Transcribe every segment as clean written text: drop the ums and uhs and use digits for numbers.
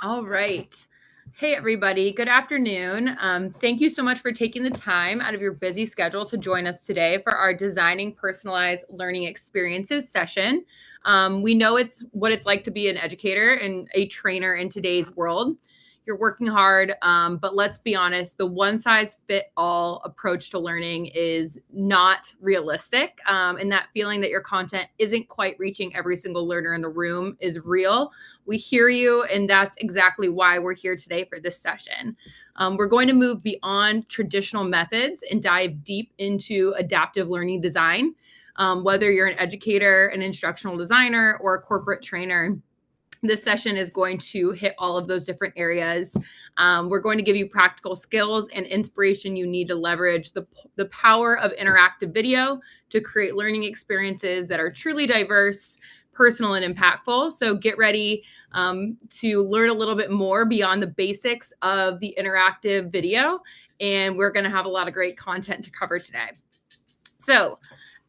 All right. Hey, everybody. Good afternoon. Thank you so much for taking the time out of your busy schedule to join us today for our Designing Personalized Learning Experiences session. We know it's what it's like to be an educator and a trainer in today's world. You're working hard, but let's be honest, the one-size-fit-all approach to learning is not realistic. And that feeling that your content isn't quite reaching every single learner in the room is real. We hear you, and that's exactly why we're here today for this session. We're going to move beyond traditional methods and dive deep into adaptive learning design. Whether you're an educator, an instructional designer, or a corporate trainer, this session is going to hit all of those different areas. We're going to give you practical skills and inspiration you need to leverage the power of interactive video to create learning experiences that are truly diverse, personal, and impactful. So get ready to learn a little bit more beyond the basics of the interactive video. And we're going to have a lot of great content to cover today. So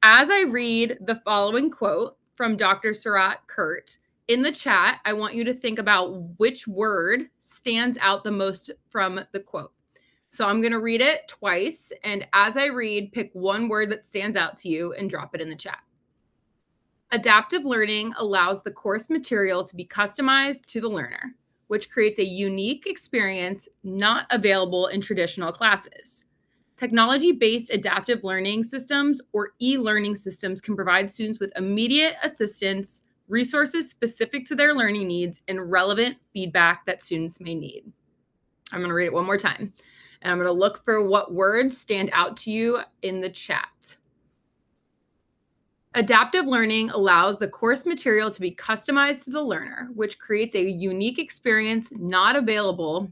as I read the following quote from Dr. Surat Kurt, in the chat, I want you to think about which word stands out the most from the quote. So I'm going to read it twice. And as I read, pick one word that stands out to you and drop it in the chat. Adaptive learning allows the course material to be customized to the learner, which creates a unique experience not available in traditional classes. Technology-based adaptive learning systems or e-learning systems can provide students with immediate assistance, resources specific to their learning needs, and relevant feedback that students may need. I'm going to read it one more time, and I'm going to look for what words stand out to you in the chat. Adaptive learning allows the course material to be customized to the learner, which creates a unique experience not available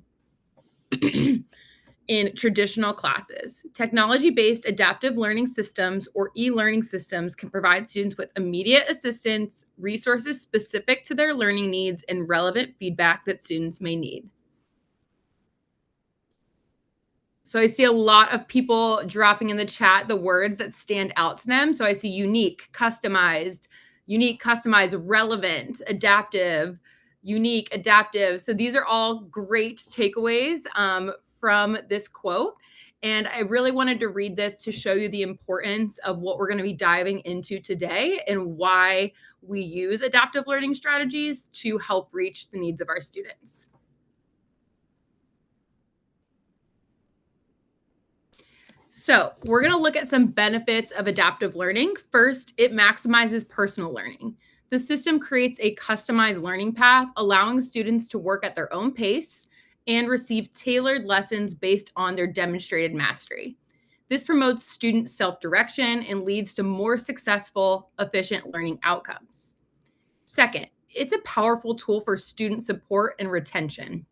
in traditional classes. Technology-based adaptive learning systems or e-learning systems can provide students with immediate assistance, resources specific to their learning needs, and relevant feedback that students may need. So I see a lot of people dropping in the chat the words that stand out to them. So I see unique, customized, relevant, adaptive, unique, adaptive. So these are all great takeaways from this quote. And I really wanted to read this to show you the importance of what we're going to be diving into today and why we use adaptive learning strategies to help reach the needs of our students. So we're going to look at some benefits of adaptive learning. First, it maximizes personal learning. The system creates a customized learning path, allowing students to work at their own pace and receive tailored lessons based on their demonstrated mastery. This promotes student self-direction and leads to more successful, efficient learning outcomes. Second, it's a powerful tool for student support and retention.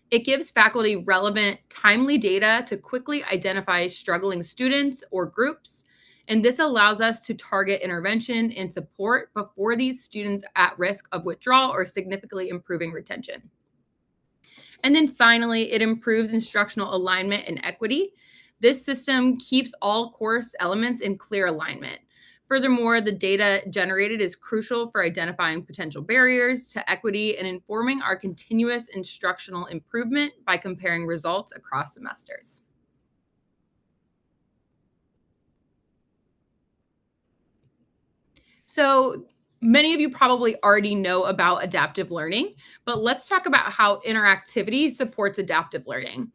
It gives faculty relevant, timely data to quickly identify struggling students or groups, and this allows us to target intervention and support before these students are at risk of withdrawal or significantly improving retention. And then finally, it improves instructional alignment and equity. This system keeps all course elements in clear alignment. Furthermore, the data generated is crucial for identifying potential barriers to equity and informing our continuous instructional improvement by comparing results across semesters. So many of you probably already know about adaptive learning, but let's talk about how interactivity supports adaptive learning.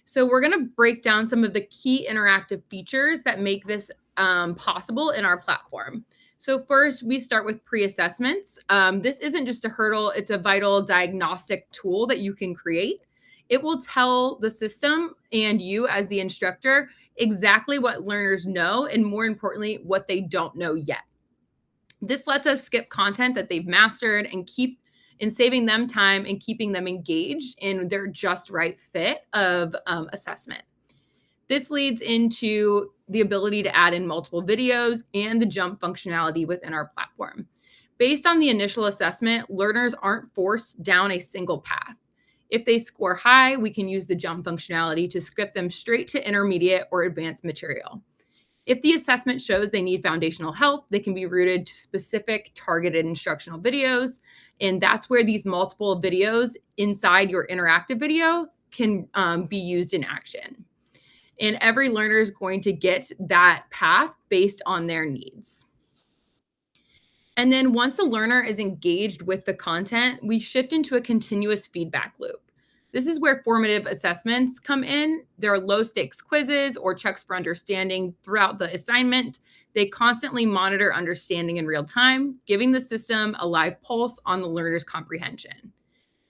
So we're going to break down some of the key interactive features that make this possible in our platform. So first, we start with pre-assessments. This isn't just a hurdle, it's a vital diagnostic tool that you can create. It will tell the system and you as the instructor exactly what learners know and, more importantly, what they don't know yet. This lets us skip content that they've mastered and keep in saving them time and keeping them engaged in their just right fit of assessment. This leads into the ability to add in multiple videos and the jump functionality within our platform. Based on the initial assessment, learners aren't forced down a single path. If they score high, we can use the jump functionality to skip them straight to intermediate or advanced material. If the assessment shows they need foundational help, they can be routed to specific targeted instructional videos. And that's where these multiple videos inside your interactive video can be used in action. And every learner is going to get that path based on their needs. And then once the learner is engaged with the content, we shift into a continuous feedback loop. This is where formative assessments come in. There are low stakes quizzes or checks for understanding throughout the assignment. They constantly monitor understanding in real time, giving the system a live pulse on the learner's comprehension.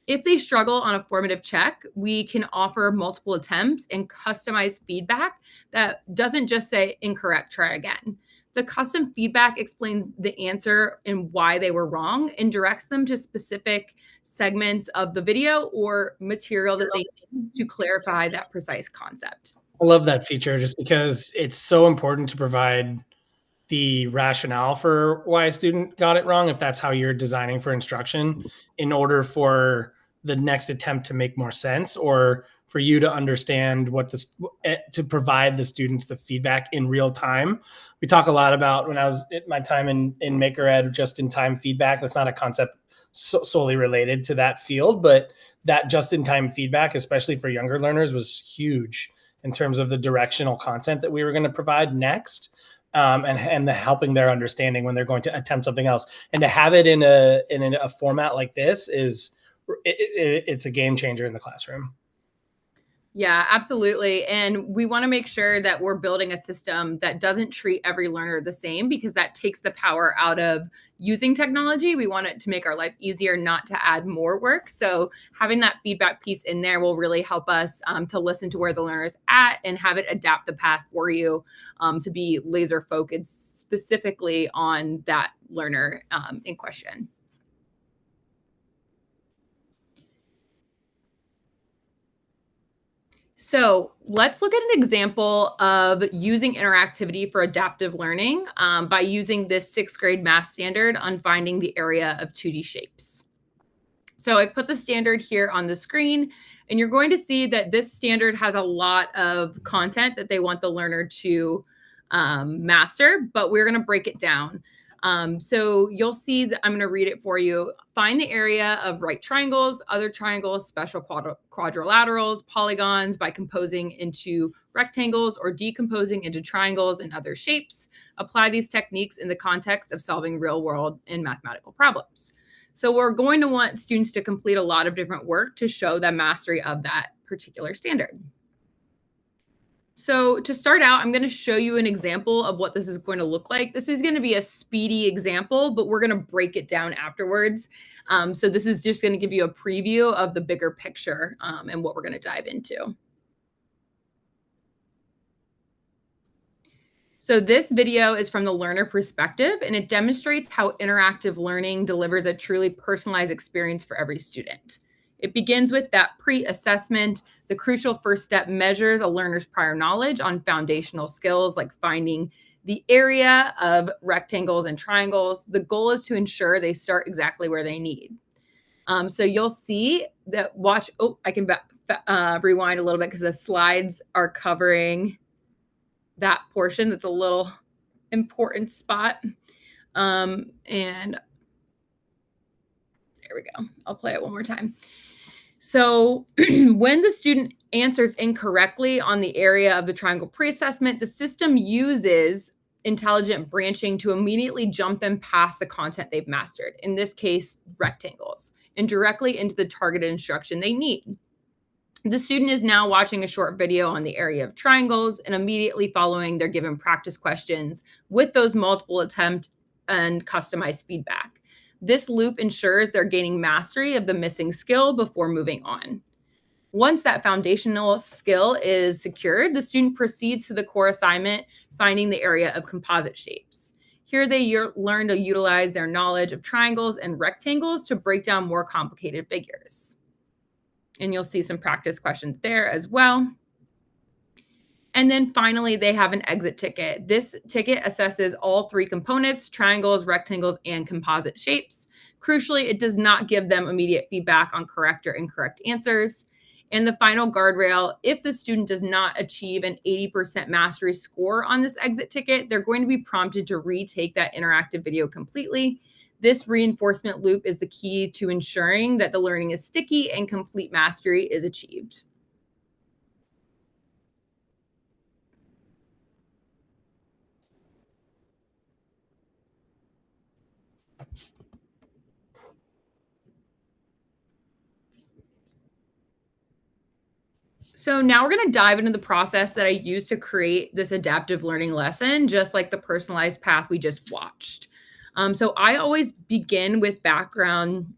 If they struggle on a formative check, we can offer multiple attempts and customized feedback that doesn't just say incorrect, try again. The custom feedback explains the answer and why they were wrong and directs them to specific segments of the video or material that they need to clarify that precise concept. I love that feature just because it's so important to provide the rationale for why a student got it wrong, if that's how you're designing for instruction, in order for the next attempt to make more sense, or for you to understand what this, to provide the students the feedback in real time. We talk a lot about, when I was at my time in Maker Ed, just in time feedback. That's not a concept solely related to that field, but that just in time feedback, especially for younger learners, was huge in terms of the directional content that we were going to provide next. And the helping their understanding when they're going to attempt something else, and to have it in a format like this it's a game changer in the classroom. Yeah, absolutely. And we want to make sure that we're building a system that doesn't treat every learner the same, because that takes the power out of using technology. We want it to make our life easier, not to add more work. So having that feedback piece in there will really help us to listen to where the learner is at and have it adapt the path for you to be laser focused specifically on that learner in question. So let's look at an example of using interactivity for adaptive learning by using this 6th grade math standard on finding the area of 2D shapes. So I've put the standard here on the screen, and you're going to see that this standard has a lot of content that they want the learner to master, but we're going to break it down. So you'll see that I'm going to read it for you. Find the area of right triangles, other triangles, special quadrilaterals, polygons by composing into rectangles or decomposing into triangles and other shapes. Apply these techniques in the context of solving real world and mathematical problems. So we're going to want students to complete a lot of different work to show the mastery of that particular standard. So to start out, I'm going to show you an example of what this is going to look like. This is going to be a speedy example, but we're going to break it down afterwards. So this is just going to give you a preview of the bigger picture and what we're going to dive into. So this video is from the learner perspective, and it demonstrates how interactive learning delivers a truly personalized experience for every student. It begins with that pre-assessment. The crucial first step measures a learner's prior knowledge on foundational skills like finding the area of rectangles and triangles. The goal is to ensure they start exactly where they need. So you'll see that I can rewind a little bit because the slides are covering that portion. That's a little important spot. And there we go. I'll play it one more time. So when the student answers incorrectly on the area of the triangle pre-assessment, the system uses intelligent branching to immediately jump them past the content they've mastered, in this case, rectangles, and directly into the targeted instruction they need. The student is now watching a short video on the area of triangles, and immediately following, they're given practice questions with those multiple attempt and customized feedback. This loop ensures they're gaining mastery of the missing skill before moving on. Once that foundational skill is secured, the student proceeds to the core assignment, finding the area of composite shapes. Here they learn to utilize their knowledge of triangles and rectangles to break down more complicated figures. And you'll see some practice questions there as well. And then finally, they have an exit ticket. This ticket assesses all 3 components: triangles, rectangles, and composite shapes. Crucially, it does not give them immediate feedback on correct or incorrect answers. And the final guardrail, if the student does not achieve an 80% mastery score on this exit ticket, they're going to be prompted to retake that interactive video completely. This reinforcement loop is the key to ensuring that the learning is sticky and complete mastery is achieved. So now we're going to dive into the process that I use to create this adaptive learning lesson, just like the personalized path we just watched. So I always begin with background.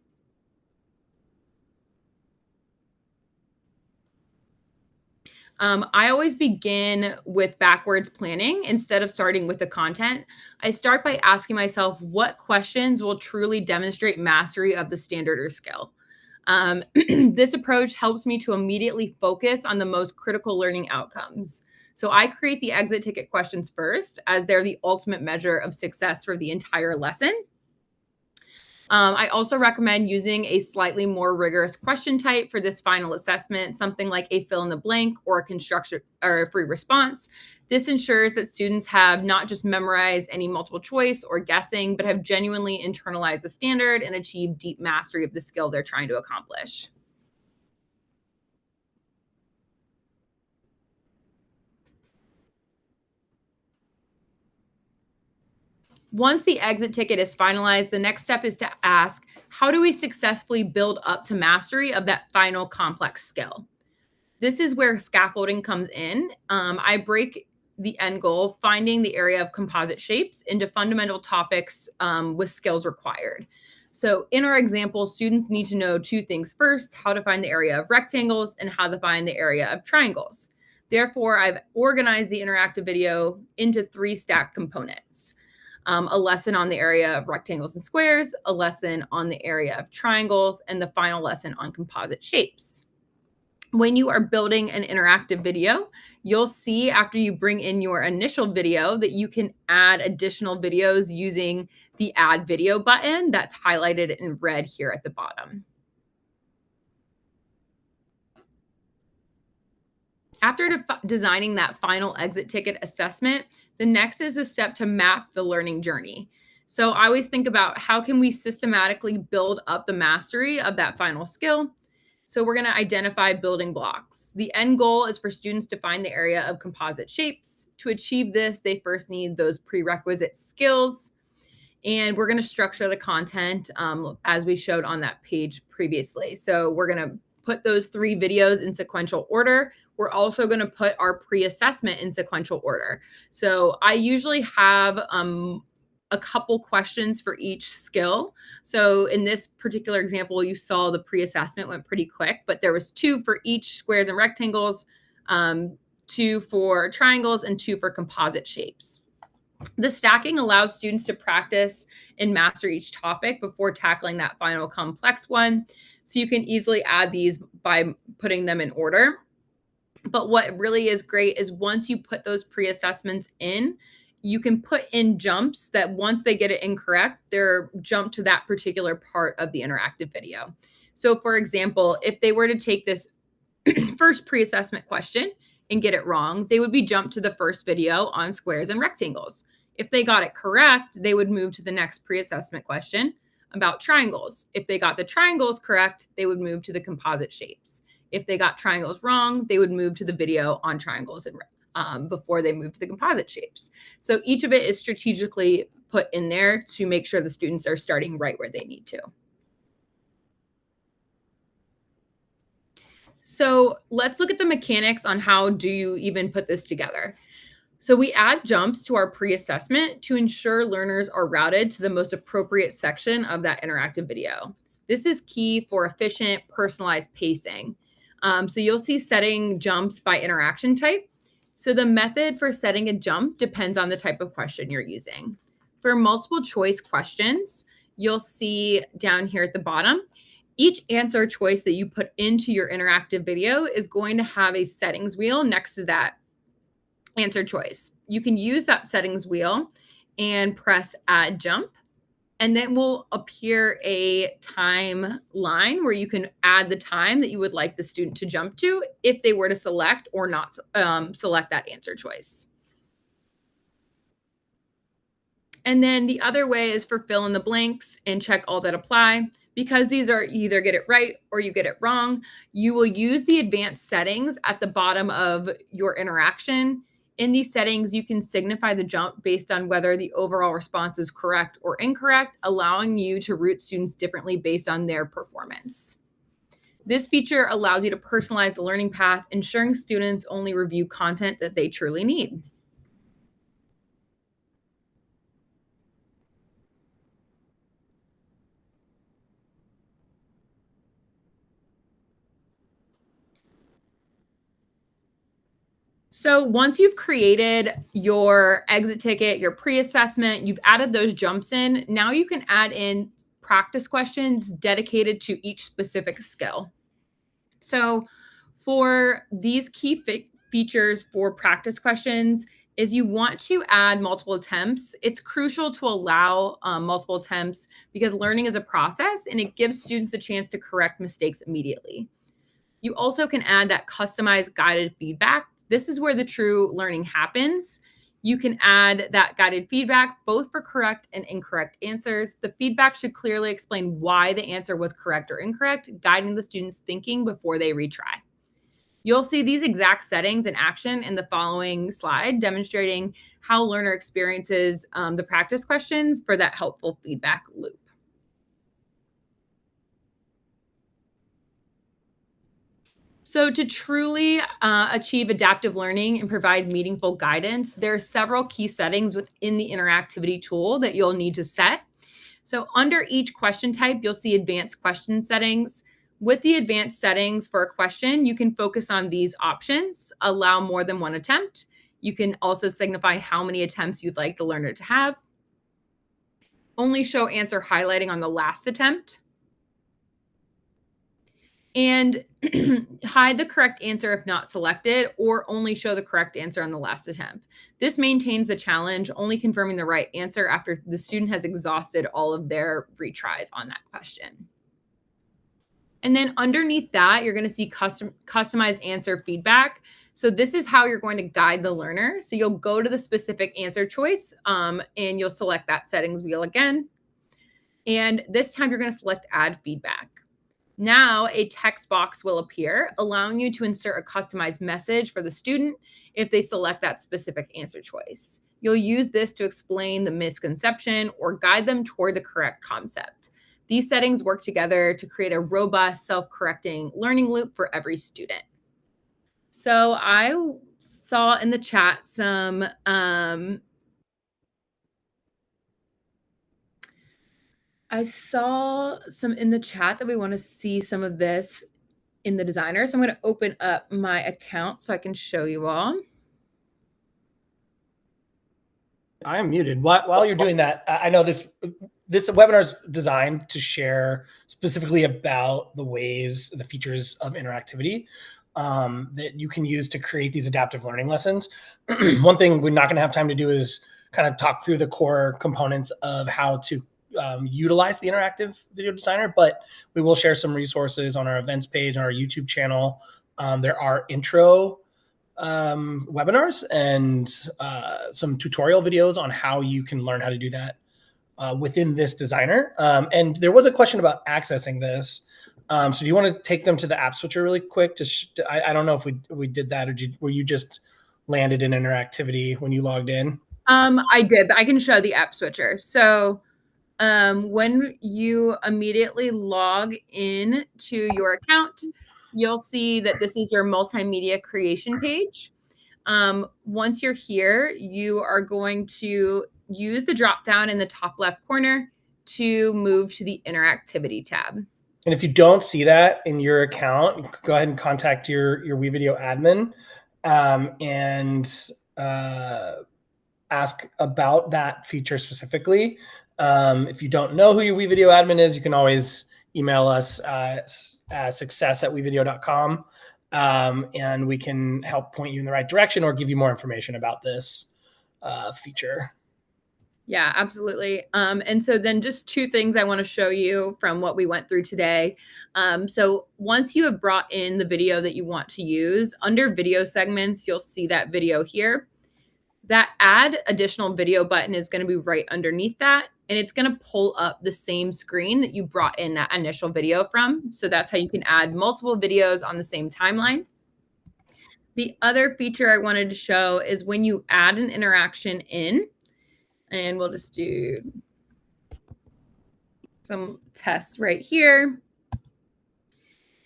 I always begin with backwards planning instead of starting with the content. I start by asking myself what questions will truly demonstrate mastery of the standard or skill. This approach helps me to immediately focus on the most critical learning outcomes. So I create the exit ticket questions first, as they're the ultimate measure of success for the entire lesson. I also recommend using a slightly more rigorous question type for this final assessment, something like a fill in the blank or a construction or a free response. This ensures that students have not just memorized any multiple choice or guessing, but have genuinely internalized the standard and achieved deep mastery of the skill they're trying to accomplish. Once the exit ticket is finalized, the next step is to ask, how do we successfully build up to mastery of that final complex skill? This is where scaffolding comes in. I break the end goal, finding the area of composite shapes, into fundamental topics with skills required. So in our example, students need to know two things. First, how to find the area of rectangles and how to find the area of triangles. Therefore, I've organized the interactive video into three stacked components. A lesson on the area of rectangles and squares, a lesson on the area of triangles, and the final lesson on composite shapes. When you are building an interactive video, you'll see after you bring in your initial video that you can add additional videos using the add video button that's highlighted in red here at the bottom. After designing that final exit ticket assessment, the next is a step to map the learning journey. So I always think about how can we systematically build up the mastery of that final skill. So we're going to identify building blocks. The end goal is for students to find the area of composite shapes. To achieve this, they first need those prerequisite skills. And we're going to structure the content as we showed on that page previously. So we're going to put those three videos in sequential order. We're also going to put our pre-assessment in sequential order. So I usually have a couple questions for each skill. So in this particular example, you saw the pre-assessment went pretty quick, but there was 2 for each squares and rectangles, 2 for triangles, and 2 for composite shapes. The stacking allows students to practice and master each topic before tackling that final complex one. So you can easily add these by putting them in order. But what really is great is once you put those pre-assessments in, you can put in jumps that once they get it incorrect, they're jumped to that particular part of the interactive video. So for example, if they were to take this first pre-assessment question and get it wrong, they would be jumped to the first video on squares and rectangles. If they got it correct, they would move to the next pre-assessment question about triangles. If they got the triangles correct, they would move to the composite shapes. If they got triangles wrong, they would move to the video on triangles and before they move to the composite shapes. So each of it is strategically put in there to make sure the students are starting right where they need to. So let's look at the mechanics on how do you even put this together. So we add jumps to our pre-assessment to ensure learners are routed to the most appropriate section of that interactive video. This is key for efficient, personalized pacing. So you'll see setting jumps by interaction type. So the method for setting a jump depends on the type of question you're using. For multiple choice questions, you'll see down here at the bottom, each answer choice that you put into your interactive video is going to have a settings wheel next to that answer choice. You can use that settings wheel and press add jump, and then will appear a timeline where you can add the time that you would like the student to jump to if they were to select or not select that answer choice. And then the other way is for fill in the blanks and check all that apply. Because these are either get it right or you get it wrong, you will use the advanced settings at the bottom of your interaction. In these settings, you can signify the jump based on whether the overall response is correct or incorrect, allowing you to route students differently based on their performance. This feature allows you to personalize the learning path, ensuring students only review content that they truly need. So once you've created your exit ticket, your pre-assessment, you've added those jumps in, now you can add in practice questions dedicated to each specific skill. So for these key features for practice questions is you want to add multiple attempts. It's crucial to allow multiple attempts because learning is a process and it gives students the chance to correct mistakes immediately. You also can add that customized guided feedback. This is where the true learning happens. You can add that guided feedback both for correct and incorrect answers. The feedback should clearly explain why the answer was correct or incorrect, guiding the student's thinking before they retry. You'll see these exact settings in action in the following slide, demonstrating how learner experiences the practice questions for that helpful feedback loop. So to truly achieve adaptive learning and provide meaningful guidance, there are several key settings within the interactivity tool that you'll need to set. So under each question type, you'll see advanced question settings. With the advanced settings for a question, you can focus on these options, allow more than one attempt. You can also signify how many attempts you'd like the learner to have. Only show answer highlighting on the last attempt. And hide the correct answer if not selected, or only show the correct answer on the last attempt. This maintains the challenge, only confirming the right answer after the student has exhausted all of their retries on that question. And then underneath that, you're going to see customized answer feedback. So this is how you're going to guide the learner. So you'll go to the specific answer choice and you'll select that settings wheel again. And this time you're going to select add feedback. Now a text box will appear, allowing you to insert a customized message for the student if they select that specific answer choice. You'll use this to explain the misconception or guide them toward the correct concept. These settings work together to create a robust, self-correcting learning loop for every student. So I saw in the chat some in the chat that we want to see some of this in the designer. So I'm going to open up my account so I can show you all. I am muted. While you're doing that, I know this webinar is designed to share specifically about the features of interactivity that you can use to create these adaptive learning lessons. One thing we're not going to have time to do is kind of talk through the core components of how to utilize the interactive video designer, but we will share some resources on our events page on our YouTube channel. There are intro webinars and some tutorial videos on how you can learn how to do that within this designer. And there was a question about accessing this. So do you want to take them to the app switcher really quick? I don't know if we did that, or were you just landed in interactivity when you logged in? I did, but I can show the app switcher. So when you immediately log in to your account, you'll see that this is your multimedia creation page. Once you're here, you are going to use the drop down in the top left corner to move to the interactivity tab. And if you don't see that in your account, go ahead and contact your WeVideo admin and ask about that feature specifically. If you don't know who your WeVideo admin is, you can always email us at success@wevideo.com, and we can help point you in the right direction or give you more information about this feature. Yeah, absolutely. And so then just two things I want to show you from what we went through today. So once you have brought in the video that you want to use, under video segments, you'll see that video here. That add additional video button is going to be right underneath that, and it's going to pull up the same screen that you brought in that initial video from. So that's how you can add multiple videos on the same timeline. The other feature I wanted to show is when you add an interaction in, and we'll just do some tests right here.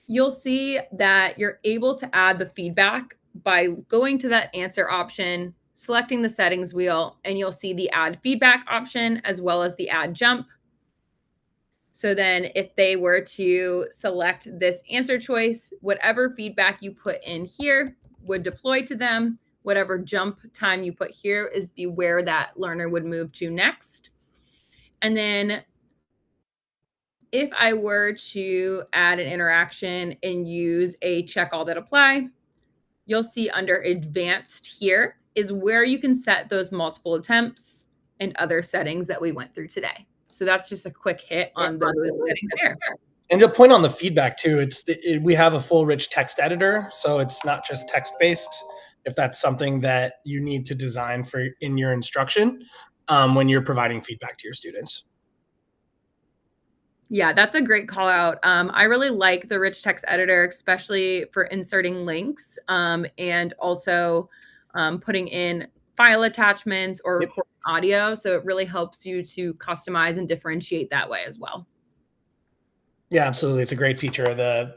You'll see that you're able to add the feedback by going to that answer option, selecting the settings wheel, and you'll see the add feedback option as well as the add jump. So then if they were to select this answer choice, whatever feedback you put in here would deploy to them. Whatever jump time you put here is be where that learner would move to next. And then if I were to add an interaction and use a check all that apply, you'll see under advanced here is where you can set those multiple attempts and other settings that we went through today. So that's just a quick hit on those settings there. And to point on the feedback too, we have a full rich text editor, so it's not just text-based. If that's something that you need to design for in your instruction when you're providing feedback to your students. Yeah, that's a great call out. I really like the rich text editor, especially for inserting links and also putting in file attachments or recording audio. So it really helps you to customize and differentiate that way as well. Yeah, absolutely. It's a great feature.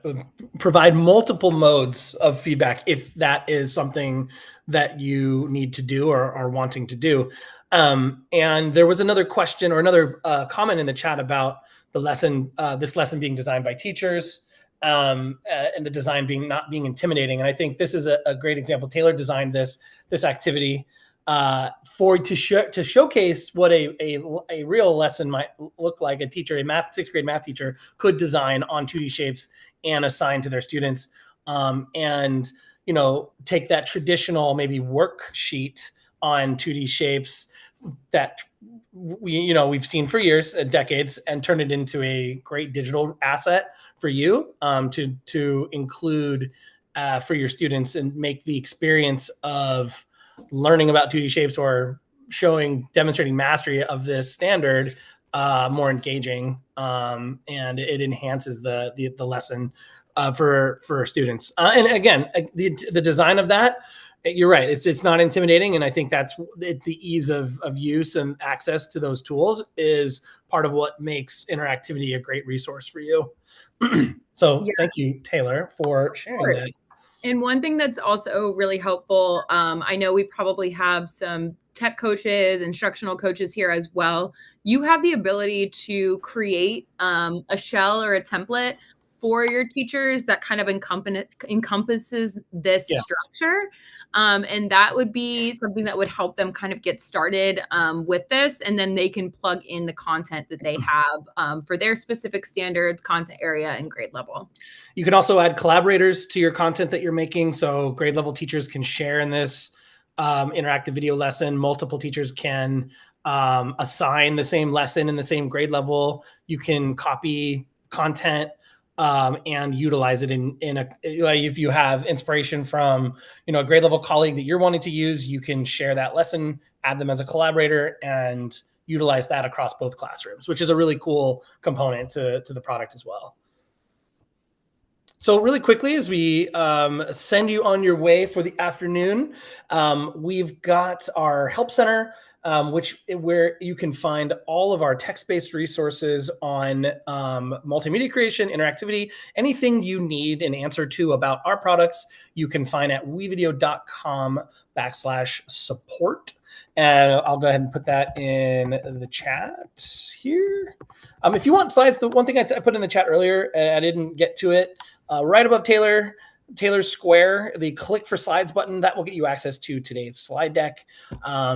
Provide multiple modes of feedback if that is something that you need to do or are wanting to do. And there was another question or another comment in the chat about the lesson, this lesson being designed by teachers and the design not being intimidating. And I think this is a great example. Taylor designed this activity to showcase what a real lesson might look like. A teacher, sixth grade math teacher, could design on 2D shapes and assign to their students, and take that traditional maybe worksheet on 2D shapes that we've seen for years and decades, and turn it into a great digital asset for you to include for your students and make the experience of learning about 2D shapes or demonstrating mastery of this standard more engaging, and it enhances the lesson for students. And again, the design of that, you're right. It's not intimidating, and I think that's the ease of use and access to those tools is part of what makes interactivity a great resource for you. So yeah. Thank you, Taylor, for sharing that. And one thing that's also really helpful, I know we probably have some tech coaches, instructional coaches here as well. You have the ability to create a shell or a template for your teachers that kind of encompasses this structure. And that would be something that would help them kind of get started with this. And then they can plug in the content that they have for their specific standards, content area, and grade level. You can also add collaborators to your content that you're making. So grade level teachers can share in this interactive video lesson. Multiple teachers can assign the same lesson in the same grade level. You can copy content and utilize it if you have inspiration from a grade level colleague that you're wanting to use, you can share that lesson, add them as a collaborator, and utilize that across both classrooms, which is a really cool component to the product as well. So really quickly, as we send you on your way for the afternoon, we've got our help center, where you can find all of our text-based resources on multimedia creation, interactivity, anything you need an answer to about our products, you can find at wevideo.com/support. And I'll go ahead and put that in the chat here. If you want slides, the one thing I put in the chat earlier, I didn't get to it, right above Taylor's square, the click for slides button, that will get you access to today's slide deck.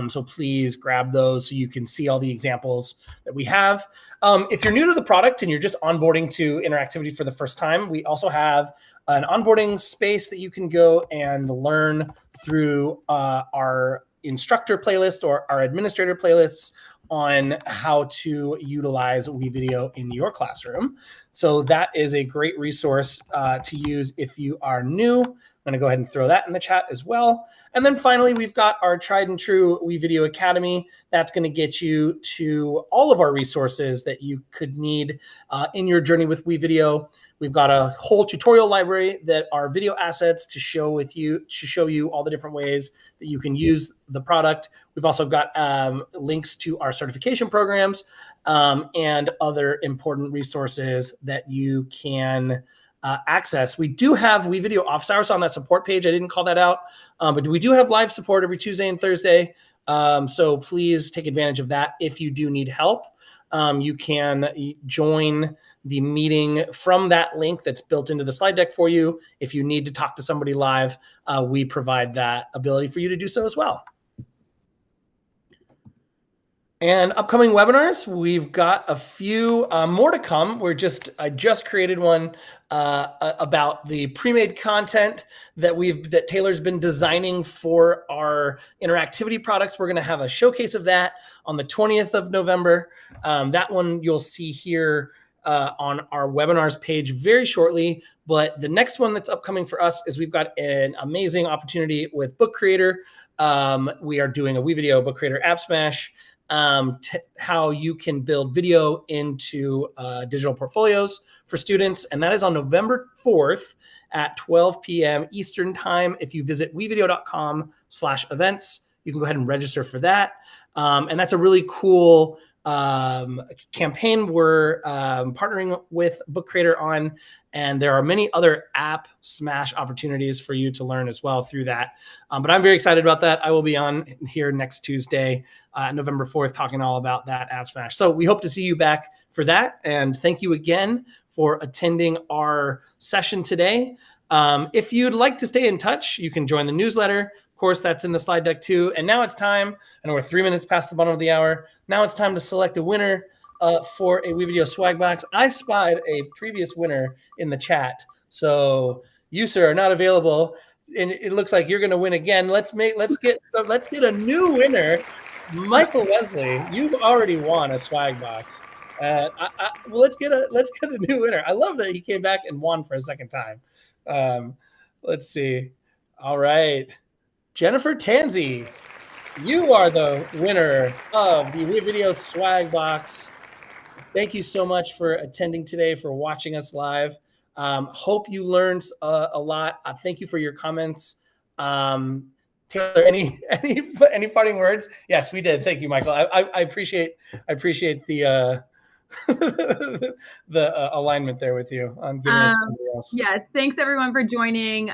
So please grab those so you can see all the examples that we have. If you're new to the product and you're just onboarding to interactivity for the first time, we also have an onboarding space that you can go and learn through our instructor playlist or our administrator playlists on how to utilize WeVideo in your classroom. So that is a great resource to use if you are new. I'm going to go ahead and throw that in the chat as well. And then finally, we've got our tried and true WeVideo Academy. That's going to get you to all of our resources that you could need in your journey with WeVideo. We've got a whole tutorial library that are video assets to show you all the different ways that you can use the product. We've also got links to our certification programs and other important resources that you can access. We do have WeVideo office hours on that support page. I didn't call that out, but we do have live support every Tuesday and Thursday. So please take advantage of that. If you do need help, you can join the meeting from that link that's built into the slide deck for you. If you need to talk to somebody live, we provide that ability for you to do so as well. And upcoming webinars, we've got a few more to come. I just created one about the pre-made content that Taylor's been designing for our interactivity products. We're going to have a showcase of that on the 20th of November. That one you'll see here on our webinars page very shortly. But the next one that's upcoming for us is we've got an amazing opportunity with Book Creator. We are doing a WeVideo Book Creator App Smash. How you can build video into digital portfolios for students. And that is on November 4th at 12 p.m. Eastern time. If you visit wevideo.com/events, you can go ahead and register for that. And that's a really cool campaign we're partnering with Book Creator on. And there are many other app smash opportunities for you to learn as well through that. But I'm very excited about that. I will be on here next Tuesday, November 4th, talking all about that app smash. So we hope to see you back for that. And thank you again for attending our session today. If you'd like to stay in touch, you can join the newsletter. Of course, that's in the slide deck too. And now it's time, and we're 3 minutes past the bottom of the hour. Now it's time to select a winner for a WeVideo swag box. I spied a previous winner in the chat. So you, sir, are not available. And it looks like you're going to win again. Let's get a new winner. Michael Wesley, you've already won a swag box. Well, let's get a new winner. I love that he came back and won for a second time. Let's see. All right. Jennifer Tansey, you are the winner of the WeVideo swag box. Thank you so much for attending today, for watching us live. Hope you learned a lot. Thank you for your comments. Taylor, any parting words? Yes, we did. Thank you, Michael. I appreciate the the alignment there with you on giving it to somebody else. Yes, thanks everyone for joining.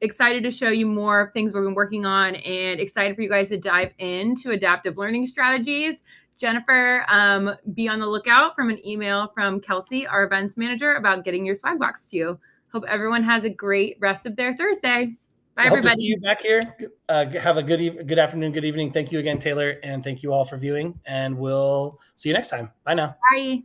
Excited to show you more of things we've been working on, and excited for you guys to dive into adaptive learning strategies. Jennifer, be on the lookout from an email from Kelsey, our events manager, about getting your swag box to you. Hope everyone has a great rest of their Thursday. Bye, everybody. Hope to see you back here. Have a good afternoon, good evening. Thank you again, Taylor, and thank you all for viewing, and we'll see you next time. Bye now. Bye.